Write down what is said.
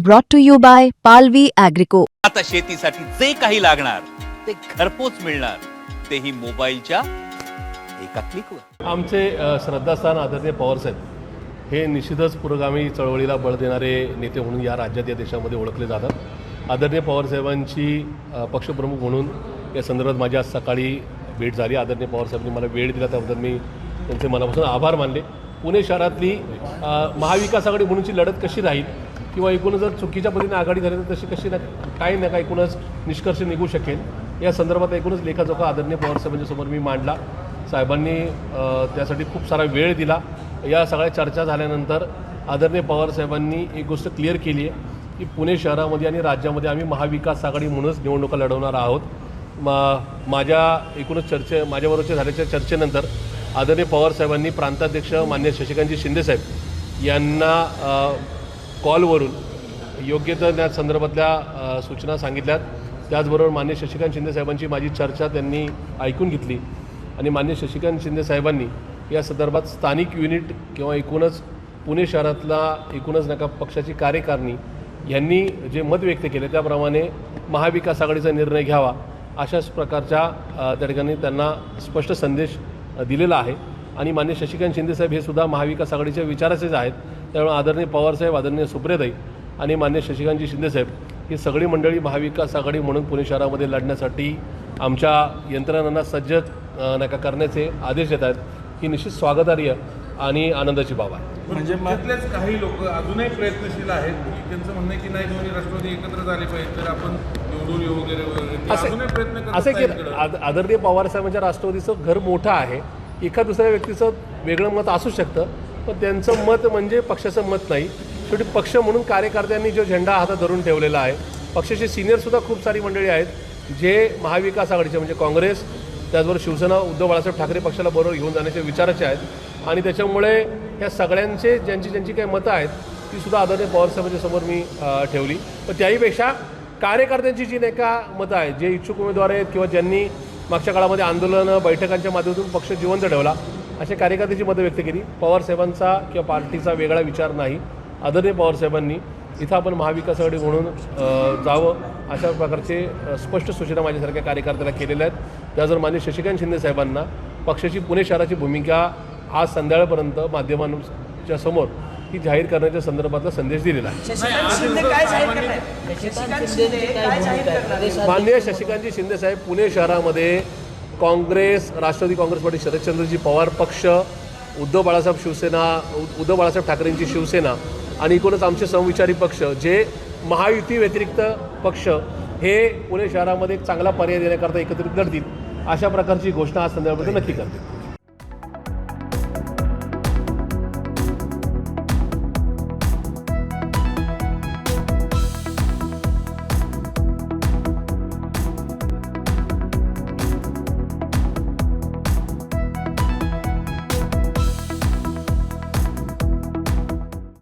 brought to you by Palvi Agrico. आता शेतीसाठी जे काही लागणार ते घरपोच मिळणार, तेही मोबाईलच्या एका क्लिकवर. आमचे श्रद्धास्थान आदरणीय पवारसाहेब हे निश्चितच पुरोगामी चळवळीला बळ देणारे नेते म्हणून या राज्यात या देशामध्ये ओळखले जातात. आदरणीय पवारसाहेबांची पक्षप्रमुख म्हणून या संदर्भात माझी आज सकाळी भेट झाली. आदरणीय पवारसाहेबांनी मला वेळ दिला, त्याबद्दल मी त्यांचे मनापासून आभार मानले. पुणे शहरातली महाविकास आघाडी म्हणूनची लढत कशी राहील किंवा एकूणच जर चुकीच्या पद्धतीने आघाडी झाली तर तशी कशी काही नका एकूणच निष्कर्ष निघू शकेल या संदर्भात एकूणच लेखाजोखा आदरणीय पवारसाहेबांच्या समोर मी मांडला. साहेबांनी त्यासाठी खूप सारा वेळ दिला. या सगळ्या चर्चा झाल्यानंतर आदरणीय पवारसाहेबांनी एक गोष्ट क्लिअर केली आहे की पुणे शहरामध्ये आणि राज्यामध्ये आम्ही महाविकास आघाडी म्हणूनच निवडणुका लढवणार आहोत. माझ्या एकूणच माझ्याबरोबरच्या झाल्याच्या चर्चेनंतर आदरणीय पवारसाहेबांनी प्रांताध्यक्ष मान्य शशिकांतजी शिंदेसाहेब यांना कॉलवरून योग्य त्या संदर्भातल्या सूचना सांगितल्यात. त्याचबरोबर मान्य शशिकांत शिंदेसाहेबांची माझी चर्चा त्यांनी ऐकून घेतली आणि मान्य शशिकांत शिंदेसाहेबांनी या संदर्भात स्थानिक युनिट किंवा एकूणच पुणे शहरातला एकूणच नका पक्षाची कार्यकारिणी यांनी जे मत व्यक्त केले त्याप्रमाणे महाविकास आघाडीचा निर्णय घ्यावा अशाच प्रकारच्या त्या ठिकाणी त्यांना स्पष्ट संदेश दिलेला आहे. आणि मान्य शशिकांत शिंदेसाहेब हे सुद्धा महाविकास आघाडीच्या विचाराचेच आहेत. त्यामुळे आदरणीय पवारसाहेब, आदरणीय सुप्रियाताई आणि मान्य शशिकांतजी शिंदेसाहेब ही सगळी मंडळी महाविकास आघाडी म्हणून पुणे शहरामध्ये लढण्यासाठी आमच्या यंत्रणांना सज्ज नका करण्याचे आदेश देत आहेत. ही निश्चित स्वागतार्ह आणि आनंदाची बाब आहे. म्हणजे त्यातलेच काही लोक अजूनही प्रयत्नशील आहेत की त्यांचं म्हणणं आहे की नाही दोन्ही राष्ट्रवादी एकत्र झाले पाहिजे तर आपण निवडून येऊ वगैरे अजूनही प्रयत्न करत असे की आदरणीय पवारसाहेबांच्या राष्ट्रवादीचं घर मोठं आहे. एका दुसऱ्या व्यक्तीचं वेगळं मत असू शकतं, पण त्यांचं मत म्हणजे पक्षाचं मत नाही. शेवटी पक्ष म्हणून कार्यकर्त्यांनी जो झेंडा हातात धरून ठेवलेला आहे, पक्षाचे सिनियरसुद्धा खूप सारी मंडळी आहेत जे महाविकास आघाडीचे म्हणजे काँग्रेस, त्याचबरोबर शिवसेना, उद्धव बाळासाहेब ठाकरे पक्षाला बरोबर घेऊन जाण्याच्या विचाराचे आहेत. आणि त्याच्यामुळे या सगळ्यांचे ज्यांची काही मतं आहेत ती सुद्धा आदरणीय पवारसाहेबांच्या समोर मी ठेवली. पण त्याहीपेक्षा कार्यकर्त्यांची जी नाही का मतं आहेत, जे इच्छुक उमेदवार आहेत किंवा ज्यांनी मागच्या काळामध्ये आंदोलनं बैठकांच्या माध्यमातून पक्ष जिवंत ठेवला अशा कार्यकर्त्यांची मतं व्यक्त केली. पवारसाहेबांचा किंवा पार्टीचा वेगळा विचार नाही. आदरणीय पवारसाहेबांनी इथं आपण महाविकास आघाडी म्हणून जावं अशा प्रकारचे स्पष्ट सूचना माझ्यासारख्या कार्यकर्त्याला केलेल्या आहेत. त्याचबरोबर मान्य शशिकांत शिंदेसाहेबांना पक्षाची पुणे शहराची भूमिका आज संध्याकाळपर्यंत माध्यमांच्या समोर ही जाहीर करण्याच्या संदर्भातला संदेश दिलेला आहे. माननीय शशिकांतजी शिंदेसाहेब पुणे शहरामध्ये काँग्रेस, राष्ट्रवादी काँग्रेस पार्टी, शरदचंद्रजी पवार पक्ष, उद्धव बाळासाहेब ठाकरेंची शिवसेना आणि एकूणच आमचे समविचारी पक्ष जे महायुती व्यतिरिक्त पक्ष हे पुणे शहरामध्ये एक चांगला पर्याय देण्याकरता एकत्रित लढतील अशा प्रकारची घोषणा आज संदर्भात नक्की करते.